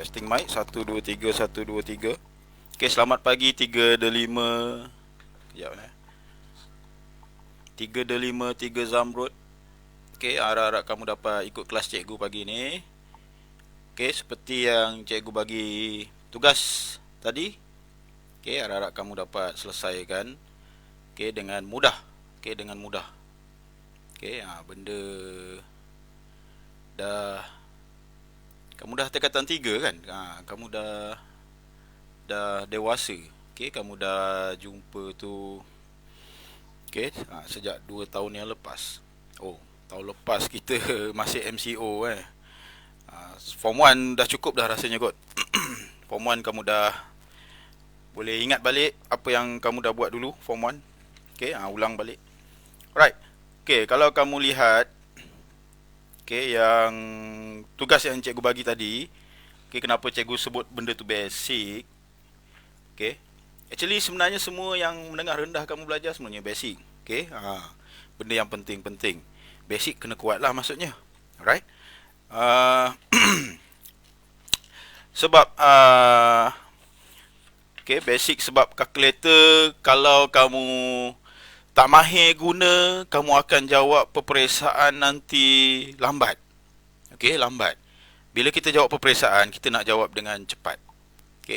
Testing mic 1 2 3 1 2 3. Okey, selamat pagi 3 dan 5. Kejap eh. 3 dan 5 3 Zamrud. Okey, harap-harap kamu dapat ikut kelas cikgu pagi ni. Okey, seperti yang cikgu bagi tugas tadi. Okey, harap-harap kamu dapat selesaikan dengan mudah. Dengan mudah. Benda dah kamu dah tingkatan 3 kan? Kamu dah dewasa. Kamu dah jumpa tu sejak 2 tahun yang lepas. Oh, tahun lepas kita masih MCO Form 1 dah cukup dah rasanya kot. Form 1 kamu dah boleh ingat balik apa yang kamu dah buat dulu Form 1. Ulang balik. Alright. Kalau kamu lihat yang tugas yang cikgu bagi tadi, kenapa cikgu sebut benda tu basic? Actually sebenarnya semua yang menengah rendah kamu belajar sebenarnya basic. Benda yang penting-penting. Basic kena kuat lah maksudnya. Alright. Sebab basic sebab kalkulator kalau kamu tak mahir guna, kamu akan jawab peperiksaan nanti lambat. Lambat. Bila kita jawab peperiksaan, kita nak jawab dengan cepat.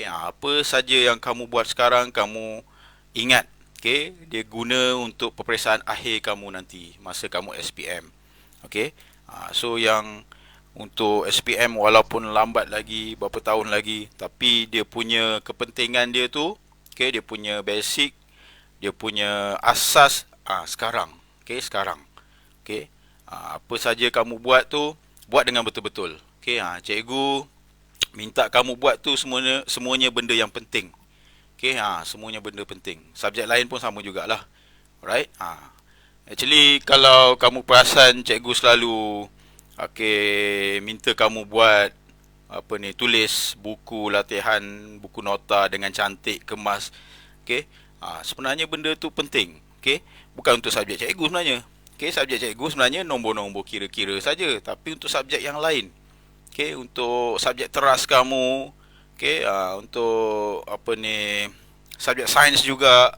Apa saja yang kamu buat sekarang, kamu ingat. Dia guna untuk peperiksaan akhir kamu nanti, masa kamu SPM. So yang untuk SPM walaupun lambat lagi, berapa tahun lagi, tapi dia punya kepentingan dia tu, dia punya basic, dia punya asas sekarang. Sekarang. Apa saja kamu buat tu, buat dengan betul-betul. Cikgu minta kamu buat tu semuanya benda yang penting. Semuanya benda penting. Subjek lain pun sama jugalah. Alright. Actually kalau kamu perasan cikgu selalu minta kamu buat tulis buku latihan, buku nota dengan cantik, kemas. Sebenarnya benda tu penting. Bukan untuk subjek cikgu sebenarnya. Subjek cikgu sebenarnya nombor-nombor kira-kira saja, tapi untuk subjek yang lain. Untuk subjek teras kamu, untuk subjek sains juga,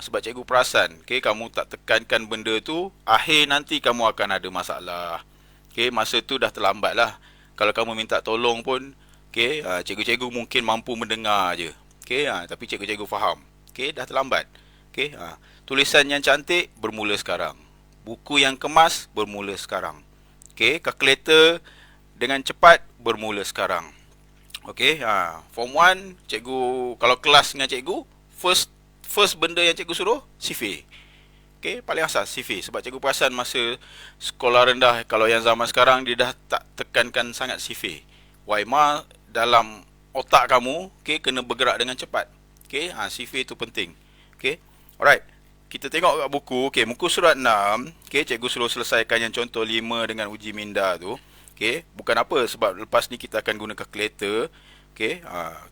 sebab cikgu perasan, kamu tak tekankan benda tu, akhir nanti kamu akan ada masalah. Masa tu dah terlambat lah. Kalau kamu minta tolong pun, cikgu-cikgu mungkin mampu mendengar je. Tapi cikgu-cikgu faham. Dah terlambat. Tulisan yang cantik bermula sekarang. Buku yang kemas bermula sekarang. Kalkulator dengan cepat bermula sekarang. Form 1 cikgu, kalau kelas dengan cikgu, first benda yang cikgu suruh sifir. Paling asas sifir. Sebab cikgu perasan masa sekolah rendah, kalau yang zaman sekarang dia dah tak tekankan sangat sifir. Waima dalam otak kamu kena bergerak dengan cepat. Sifir tu penting. Alright. Kita tengok kat buku. Muka surat 6. Cikgu suruh selesaikan yang contoh 5 dengan uji minda tu. Bukan apa, sebab lepas ni kita akan guna kalkulator.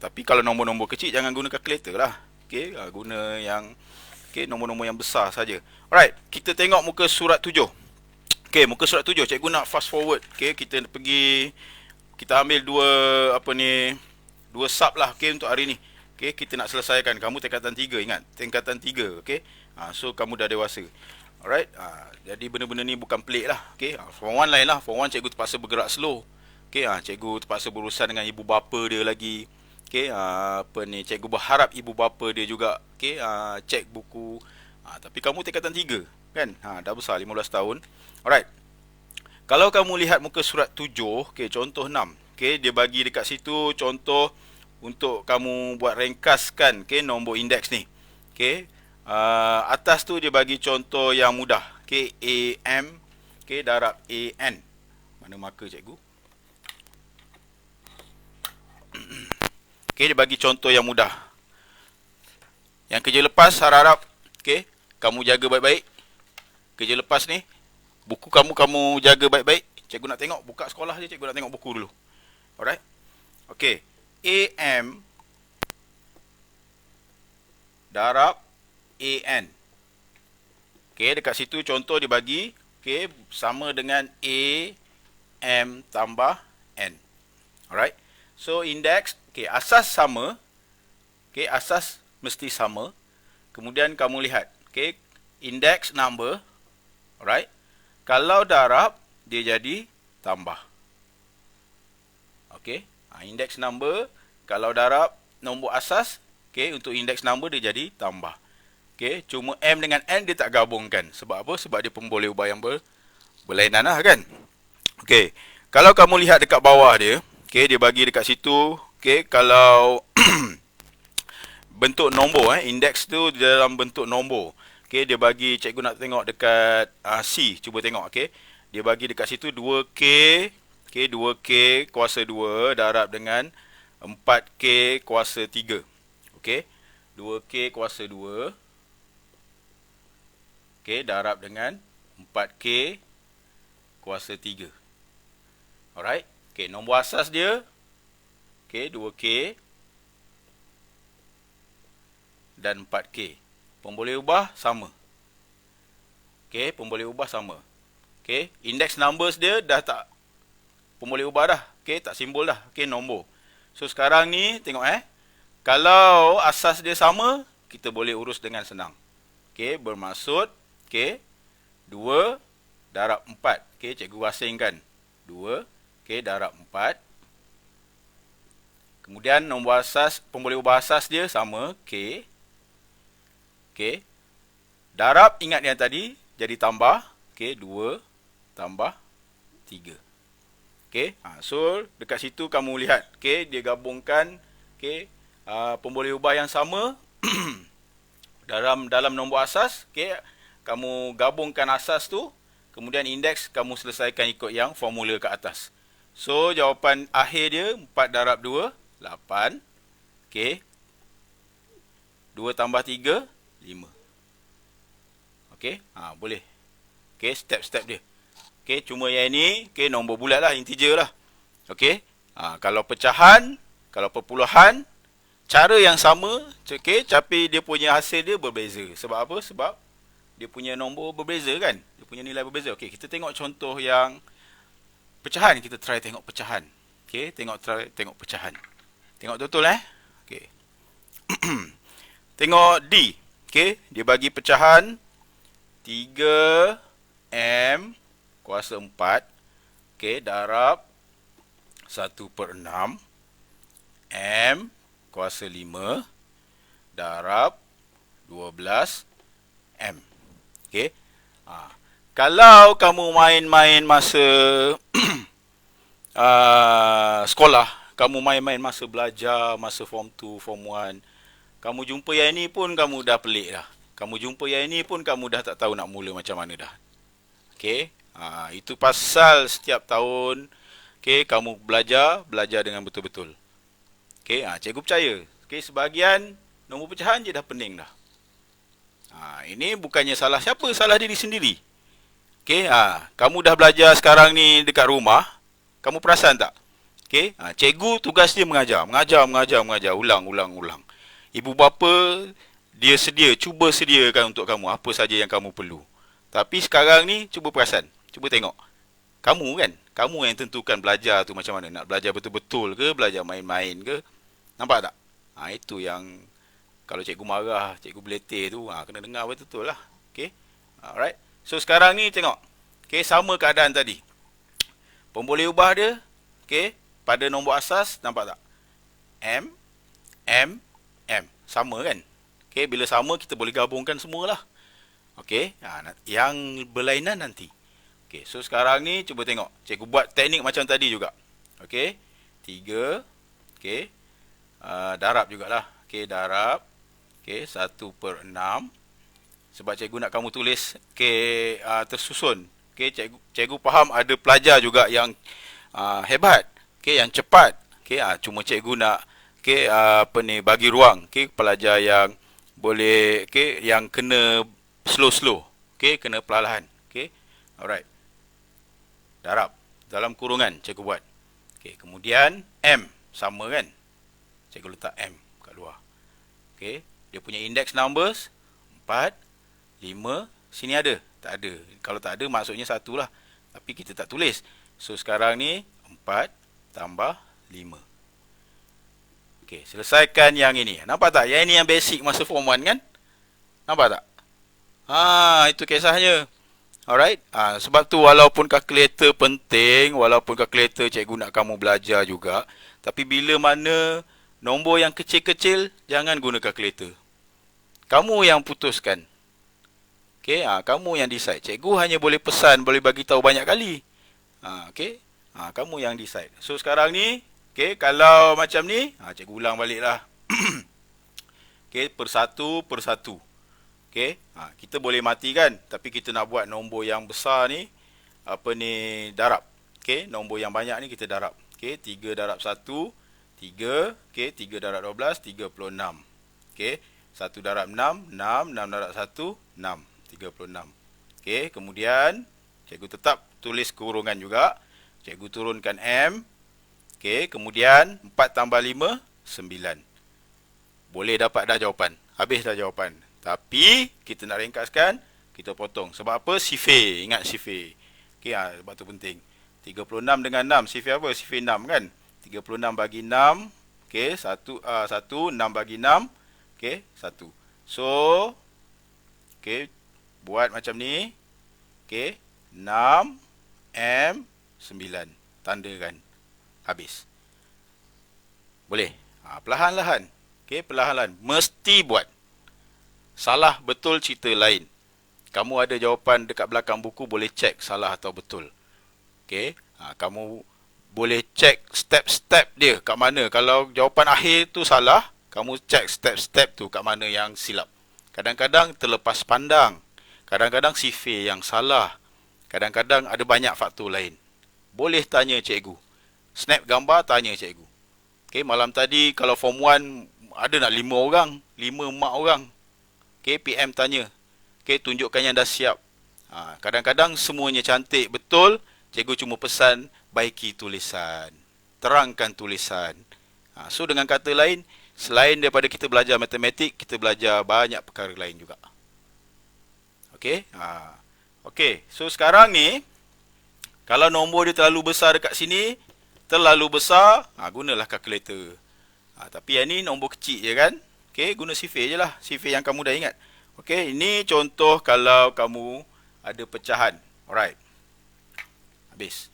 Tapi kalau nombor-nombor kecil jangan guna kalkulator lah. Guna yang nombor-nombor yang besar saja. Alright, kita tengok muka surat 7. Muka surat 7 cikgu nak fast forward. Kita pergi, kita ambil dua sub lah untuk hari ni. Kita nak selesaikan. Kamu tingkatan 3, ingat, tingkatan 3. So kamu dah dewasa. Alright. Jadi benda-benda ni bukan pelik lah. Form 1 lain lah. Form 1 cikgu terpaksa bergerak slow. Cikgu terpaksa berurusan dengan ibu bapa dia lagi. Cikgu berharap ibu bapa dia juga cek buku. Tapi kamu tingkatan 3 kan? Dah besar, 15 tahun. Alright. Kalau kamu lihat muka surat 7, contoh 6. Dia bagi dekat situ contoh untuk kamu buat ringkaskan nombor indeks ni. Atas tu dia bagi contoh yang mudah. AM darab AN. Mana marker cikgu? Dia bagi contoh yang mudah. Yang kerja lepas harap-harap kamu jaga baik-baik. Kerja lepas ni, buku kamu jaga baik-baik. Cikgu nak tengok, buka sekolah je, cikgu nak tengok buku dulu. Alright. AM darab AN. Dekat situ contoh dia bagi sama dengan A M tambah N. Alright. So indeks, okey, asas sama. Okey, asas mesti sama. Kemudian kamu lihat, okey, index number, alright. Kalau darab, dia jadi tambah. Okey, index number, kalau darab nombor asas, okey, untuk index number dia jadi tambah. Okey, cuma M dengan N dia tak gabungkan. Sebab apa? Sebab dia boleh ubah yang berlainan lah kan. Okey, kalau kamu lihat dekat bawah dia, okey, dia bagi dekat situ, okey, kalau bentuk nombor, indeks tu dalam bentuk nombor. Okey, dia bagi, cikgu nak tengok dekat C, cuba tengok, okey. Dia bagi dekat situ 2K, okey, 2K kuasa 2 darab dengan 4K kuasa 3. Okey, 2K kuasa 2, okey, darab dengan 4K kuasa 3. Alright. Okey, nombor asas dia, okey, 2K dan 4K. Pemboleh ubah sama. Okey, pemboleh ubah sama. Okey, index numbers dia dah tak pemboleh ubah dah. Okey, tak simbol dah. Okey, nombor. So sekarang ni tengok kalau asas dia sama, kita boleh urus dengan senang. Okey, bermaksud okey, 2 darab 4. Okey, cikgu asingkan. 2, okey, darab 4. Kemudian nombor asas, pemboleh ubah asas dia sama, K. Okey. Darab, ingat yang tadi, jadi tambah. Okey, 2 tambah 3. Okey, so dekat situ kamu lihat, okey, dia gabungkan, okey, pemboleh ubah yang sama dalam nombor asas, okey, kamu gabungkan asas tu, kemudian indeks kamu selesaikan ikut yang formula ke atas. So jawapan akhir dia 4 darab 2, 8. Okey. 2 tambah 3, 5. Okey, boleh. Okey, step-step dia. Okey, cuma yang ini, okey, nombor bulat lah, integer lah. Okey, kalau pecahan, kalau perpuluhan, cara yang sama, okey, tapi dia punya hasil dia berbeza. Sebab apa? Sebab dia punya nombor berbeza kan? Dia punya nilai berbeza. Okey, kita tengok contoh yang pecahan. Kita try tengok pecahan. Okey, tengok pecahan. Tengok betul Okey. Tengok D. Okey, dia bagi pecahan 3M kuasa 4. Okey, darab 1/6 M kuasa 5 darab 12 M. Okey. Kalau kamu main-main masa sekolah, kamu main-main masa belajar, masa form 2, form 1, kamu jumpa yang ini pun kamu dah pelik dah. Kamu jumpa yang ini pun kamu dah tak tahu nak mula macam mana dah. Okey, itu pasal setiap tahun, okey, kamu belajar dengan betul-betul. Okey, cikgu percaya. Okey, sebahagian nombor pecahan je dah pening dah. Ini bukannya salah siapa, salah diri sendiri. Okey, kamu dah belajar sekarang ni dekat rumah, kamu perasan tak? Okey, cikgu tugas dia mengajar, ulang. Ibu bapa dia cuba sediakan untuk kamu apa saja yang kamu perlu. Tapi sekarang ni cuba perasan, cuba tengok. Kamu yang tentukan belajar tu macam mana. Nak belajar betul-betul ke, belajar main-main ke? Nampak tak? Itu yang kalau cikgu marah, cikgu beletih tu, kena dengar betul-betul lah. Okey. Alright. So sekarang ni tengok. Okey, sama keadaan tadi. Pemboleh ubah dia, okey, pada nombor asas, nampak tak? M. Sama kan? Okey, bila sama kita boleh gabungkan semualah. Okey, yang berlainan nanti. Okey, so sekarang ni cuba tengok. Cikgu buat teknik macam tadi juga. Okey, 3. Okey, darab jugalah. Okey, darab. Okey, 1/6. Sebab cikgu nak kamu tulis, okey, tersusun. Okey, cikgu faham ada pelajar juga yang hebat. Okey, yang cepat. Okey, cuma cikgu nak bagi ruang, okey, pelajar yang boleh, okey, yang kena slow, okey, kena perlahan, okey. Alright. Darab dalam kurungan cikgu buat. Okey, kemudian M sama kan? Cikgu letak M kat luar. Okey, dia punya index numbers 4, 5, sini ada? Tak ada. Kalau tak ada maksudnya 1 lah. Tapi kita tak tulis. So sekarang ni 4 tambah 5. Okey, selesaikan yang ini. Nampak tak? Yang ini yang basic masa form 1 kan? Nampak tak? Itu kisahnya. Alright. Sebab tu walaupun kalkulator penting, walaupun kalkulator cikgu nak kamu belajar juga, tapi bila mana nombor yang kecil-kecil, jangan guna kalkulator. Kamu yang putuskan. Okey, kamu yang decide. Cikgu hanya boleh pesan, boleh bagi tahu banyak kali. Okey. Kamu yang decide. So sekarang ni, okey, kalau macam ni, cikgu ulang baliklah. Okey, persatu. Okey, kita boleh matikan, tapi kita nak buat nombor yang besar ni, darab. Okey, nombor yang banyak ni kita darab. Okey, 3 darab 1, 3. Okey, 3 darab 12, 36. Okey, 1 darab 6, 6 darab 1, 6. 36. Okey, kemudian cikgu tetap tulis kurungan juga. Cikgu turunkan M. Okey, kemudian 4 tambah 5, 9. Boleh dapat dah jawapan. Habis dah jawapan. Tapi kita nak ringkaskan, kita potong. Sebab apa? Sifir. Ingat sifir. Okey, sebab tu penting. 36 dengan 6. Sifir apa? Sifir 6 kan? 36 bagi 6. Okey, 1 6 bagi 6. Okey, 1. So, okey, buat macam ni. Okey, 6 M 9. Tandakan. Habis. Boleh? Perlahan-lahan. Okey, perlahan-lahan. Mesti buat. Salah betul cerita lain. Kamu ada jawapan dekat belakang buku, boleh cek salah atau betul. Okey, kamu boleh cek step-step dia kat mana. Kalau jawapan akhir tu salah, kamu cek step-step tu kat mana yang silap. Kadang-kadang terlepas pandang. Kadang-kadang sifir yang salah. Kadang-kadang ada banyak faktor lain. Boleh tanya cikgu. Snap gambar, tanya cikgu. Okey, malam tadi kalau form 1 ada nak 5 orang, 5 mak orang. Okey, PM tanya. Okey, tunjukkan yang dah siap. Kadang-kadang semuanya cantik betul, cikgu cuma pesan baiki tulisan. Terangkan tulisan. So dengan kata lain, selain daripada kita belajar matematik, kita belajar banyak perkara lain juga. Okey. Okey, so sekarang ni kalau nombor dia terlalu besar dekat sini, terlalu besar, gunalah kalkulator. Tapi yang ni nombor kecil je kan? Okey, guna sifir je lah. Sifir yang kamu dah ingat. Okey, ini contoh kalau kamu ada pecahan. Alright. Habis.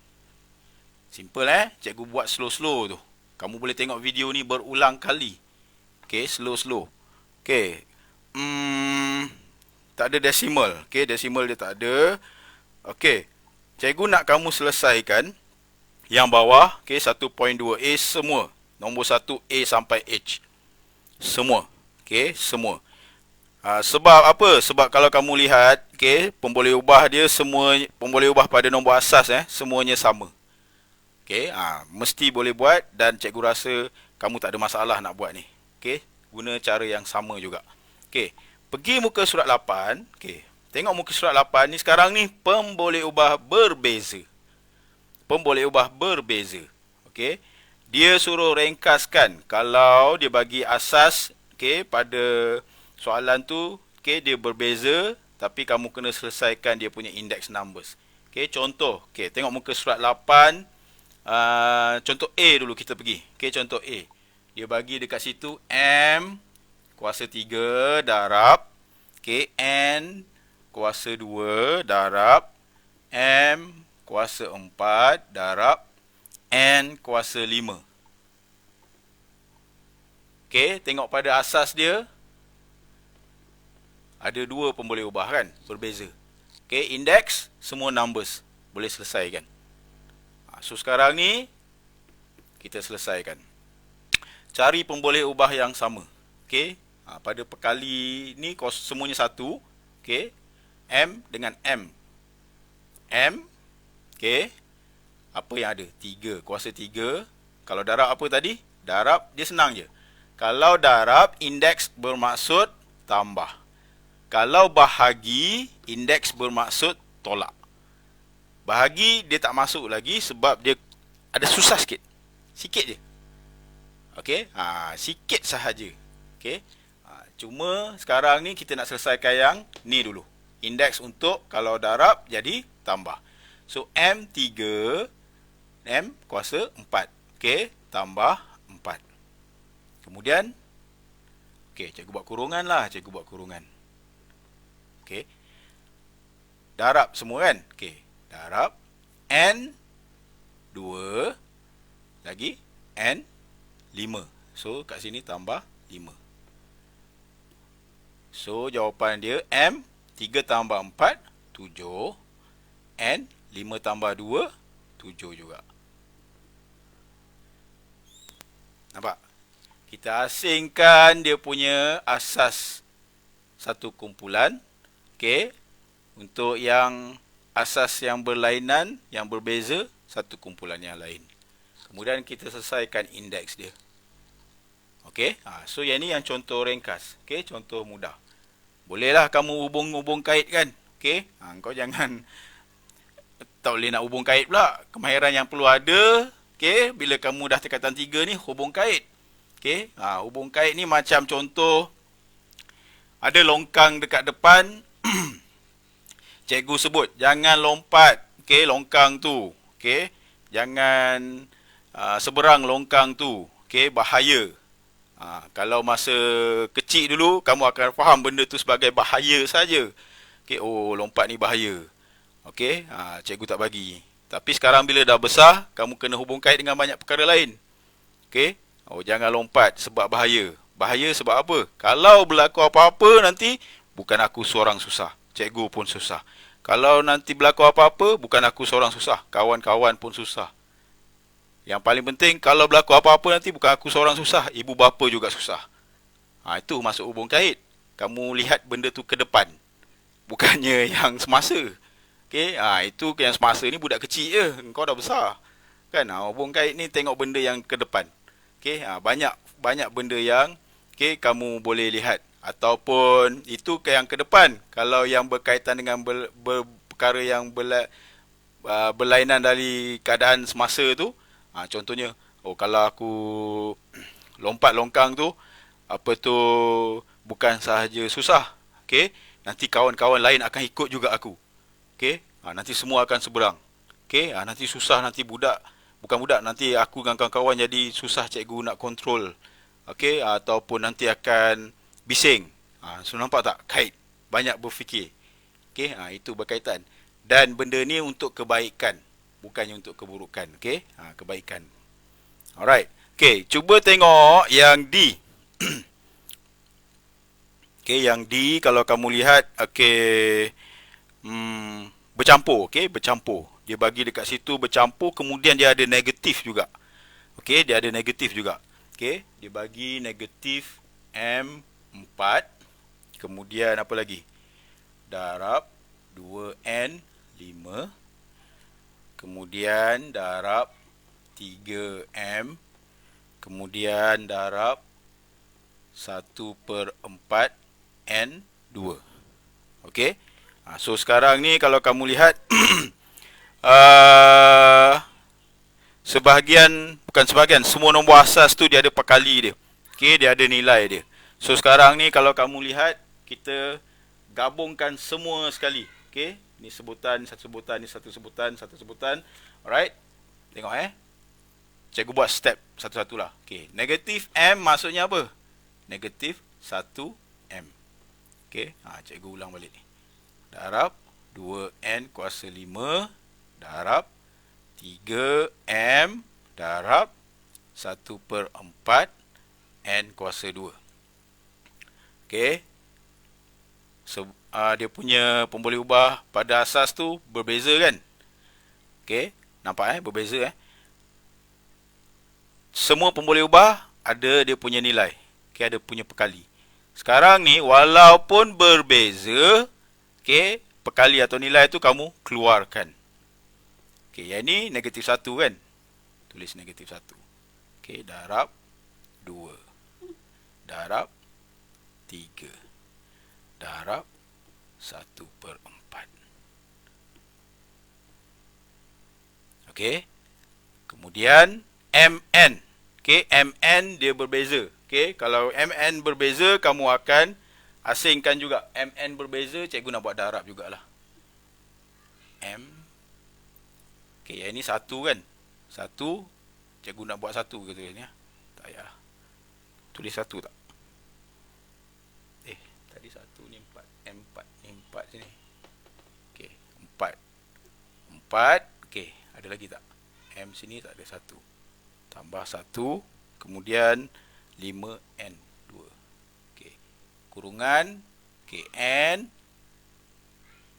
Simple Cikgu buat slow-slow tu. Kamu boleh tengok video ni berulang kali. Okey, slow-slow. Okey. Tak ada decimal. Okey, decimal dia tak ada. Okey. Cikgu nak kamu selesaikan yang bawah, okey, 1.2A semua. Nombor 1 A sampai H. Semua. Okey, semua. Sebab apa? Sebab kalau kamu lihat, okey, pemboleh ubah dia semua, pemboleh ubah pada nombor asas semuanya sama. Okey, mesti boleh buat dan cikgu rasa kamu tak ada masalah nak buat ni. Okey, guna cara yang sama juga. Okey, pergi muka surat 8. Okey, tengok muka surat 8 ni sekarang ni pemboleh ubah berbeza. Pemboleh ubah berbeza. Okey, dia suruh ringkaskan. Kalau dia bagi asas, okey, pada soalan tu, okey, dia berbeza, tapi kamu kena selesaikan dia punya index numbers. Okey, contoh, okey, tengok muka surat 8. Contoh A dulu kita pergi. Okey, contoh A. Dia bagi dekat situ M kuasa 3 darab, okey, N kuasa 2 darab M kuasa 4 darab N kuasa 5. Okey, tengok pada asas dia. Ada dua pemboleh ubah kan? Berbeza. Okey, index, semua numbers. Boleh selesaikan. So, sekarang ni, kita selesaikan. Cari pemboleh ubah yang sama. Okey, pada perkali ni, semuanya satu. Okey, M dengan M. M, okey, apa yang ada? 3, kuasa 3. Kalau darab apa tadi? Darab, dia senang je. Kalau darab, indeks bermaksud tambah. Kalau bahagi, indeks bermaksud tolak. Bahagi, dia tak masuk lagi sebab dia ada susah sikit. Sikit je. Okey, sikit sahaja. Okey, cuma sekarang ni kita nak selesaikan yang ni dulu. Indeks untuk kalau darab jadi tambah. So, M3, M kuasa 4. Okey, tambah 4. Kemudian, okey, cikgu buat kurungan lah. Cikgu buat kurungan. Okey. Darab semua kan? Okey. Darab. N 2. Lagi. N 5. So, kat sini tambah 5. So, jawapan dia M 3 tambah 4, 7. N 5 tambah 2, 7 juga. Nampak? Kita asingkan dia punya asas satu kumpulan. Okey. Untuk yang asas yang berlainan, yang berbeza, satu kumpulan yang lain. Kemudian kita selesaikan indeks dia. Okey. So, yang ni yang contoh ringkas. Okey, contoh mudah. Bolehlah kamu hubung-hubung kait kan? Okey. Kau jangan tak boleh nak hubung kait pula. Kemahiran yang perlu ada. Okey, bila kamu dah tingkatan 3 ni, hubung kait. Okey. Hubung kait ni macam contoh ada longkang dekat depan. Cikgu sebut jangan lompat. Okey, longkang tu. Okey. Jangan seberang longkang tu. Okey, bahaya. Kalau masa kecil dulu, kamu akan faham benda tu sebagai bahaya saja. Okey, oh lompat ni bahaya. Okey, cikgu tak bagi. Tapi sekarang bila dah besar, kamu kena hubung kait dengan banyak perkara lain. Okey, oh jangan lompat sebab bahaya. Bahaya sebab apa? Kalau berlaku apa-apa nanti, bukan aku seorang susah. Cikgu pun susah. Kalau nanti berlaku apa-apa, bukan aku seorang susah. Kawan-kawan pun susah. Yang paling penting, kalau berlaku apa-apa nanti bukan aku seorang susah, ibu bapa juga susah. Itu masuk hubung kait. Kamu lihat benda tu ke depan, bukannya yang semasa. Okey, itu yang semasa ni budak kecil je, kau dah besar. Kan? Hubung kait ni tengok benda yang ke depan. Okey, banyak benda yang kamu boleh lihat, ataupun itu yang ke depan. Kalau yang berkaitan dengan perkara yang berlainan dari keadaan semasa tu, contohnya, kalau aku lompat longkang tu, apa tu, bukan sahaja susah, okey, nanti kawan-kawan lain akan ikut juga aku. Okey, nanti semua akan seberang. Okey, nanti susah, nanti bukan budak, nanti aku dengan kawan-kawan jadi susah cikgu nak kontrol. Okey, ataupun nanti akan bising. So nampak tak? Kait. Banyak berfikir. Okey, itu berkaitan. Dan benda ni untuk kebaikan, bukannya untuk keburukan. Okey, kebaikan. Alright. Okey, cuba tengok yang D. Okey, yang D kalau kamu lihat, okey, bercampur. Okey, bercampur. Dia bagi dekat situ bercampur, kemudian dia ada negatif juga. Okey, dia ada negatif juga. Okey, dia bagi negatif M4. Kemudian apa lagi? Darab 2N 5. Kemudian darab 3M. Kemudian darab 1/4 N2. Okey. So sekarang ni kalau kamu lihat bukan sebahagian, semua nombor asas tu dia ada perkali dia. Okey, dia ada nilai dia. So sekarang ni kalau kamu lihat, kita gabungkan semua sekali. Okey, ni sebutan, satu sebutan, ni satu sebutan, satu sebutan. Alright. Tengok Cikgu buat step satu-satulah. Okey, negatif M maksudnya apa? Negatif 1M. Okey, cikgu ulang balik ni. Darab 2N kuasa 5 darab 3M darab 1/4 N kuasa 2. Okey. So, dia punya pemboleh ubah pada asas tu berbeza kan? Okey, nampak berbeza Semua pemboleh ubah ada dia punya nilai. Okey, ada punya perkali. Sekarang ni walaupun berbeza, okey, perkali atau nilai tu kamu keluarkan. Okey, yang ni negatif 1 kan? Tulis negatif 1. Okey, darab 2. Darab 3. Darab 1/4. Okey. Kemudian MN. Okey, MN dia berbeza. Okey, kalau MN berbeza, kamu akan asingkan juga. MN berbeza, cikgu nak buat darab jugalah. M. Okey, yang ini 1 kan? 1. Cikgu nak buat 1 gitu kan ya. Tak payah. tulis 1 tak? Tadi 1 ni 4. M4 ni 4 sini. Okey, 4. 4. Okey, ada lagi tak? M sini tak ada 1. Tambah 1. Kemudian 5N 2. Okey. Kurungan. Okey, N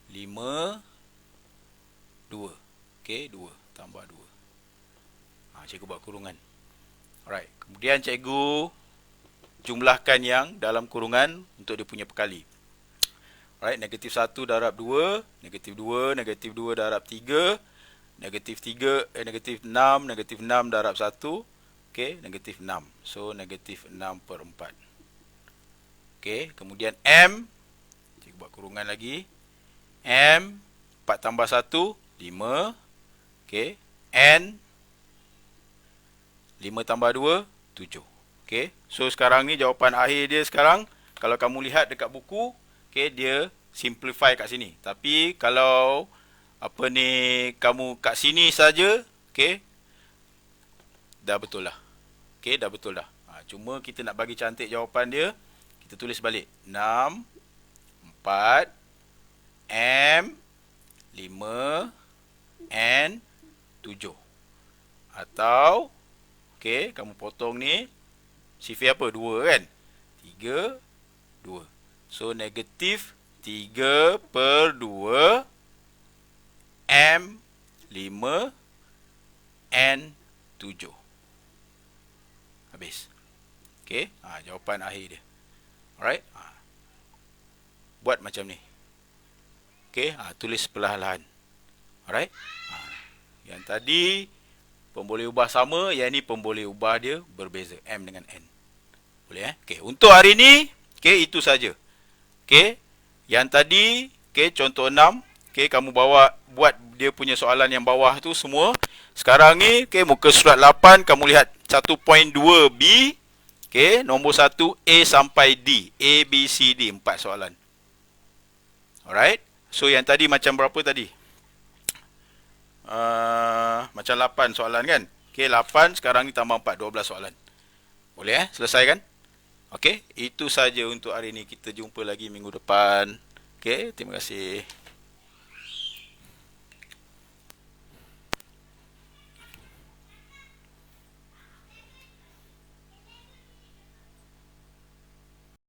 5 2. Okey, 2 tambah 2. Cikgu buat kurungan. Alright. Kemudian cikgu jumlahkan yang dalam kurungan untuk dia punya perkali. Alright, negatif 1 darab 2, negatif 2, negatif 2 darab 3, negatif 3, negatif 6, negatif 6 darab 1, okey, negatif 6. So, negatif 6 per 4. Okey, kemudian M, cikgu buat kurungan lagi. M, 4 tambah 1, 5. Okey, N, 5 tambah 2, 7. Okey, so sekarang ni jawapan akhir dia sekarang. Kalau kamu lihat dekat buku, okey, dia simplify kat sini. Tapi kalau apa ni kamu kat sini saja, okey, dah betul lah. Okey, dah betul dah. Cuma kita nak bagi cantik jawapan dia, kita tulis balik. 6, 4, M, 5, N, 7. Atau okey, kamu potong ni. Sifir apa? 2 kan? 3, 2. So, negatif 3 per 2 M 5 N 7. Habis. Okey, jawapan akhir dia. Alright. Buat macam ni. Okey, tulis perlahan-lahan. Alright. Yang tadi pemboleh ubah sama, yang ni pemboleh ubah dia berbeza, M dengan N. Boleh Okey, untuk hari ni, okey, itu saja. Okey, yang tadi, okey, contoh 6, okey, kamu buat dia punya soalan yang bawah tu semua. Sekarang ni, okey, muka surat 8, kamu lihat 1.2B, okey, nombor 1 A sampai D, A, B, C, D, 4 soalan. Alright. So, yang tadi macam berapa tadi? Macam 8 soalan kan? Okey, 8, sekarang ni tambah 4, 12 soalan. Boleh selesai kan? Okey, itu saja untuk hari ini. Kita jumpa lagi minggu depan. Okey, terima kasih.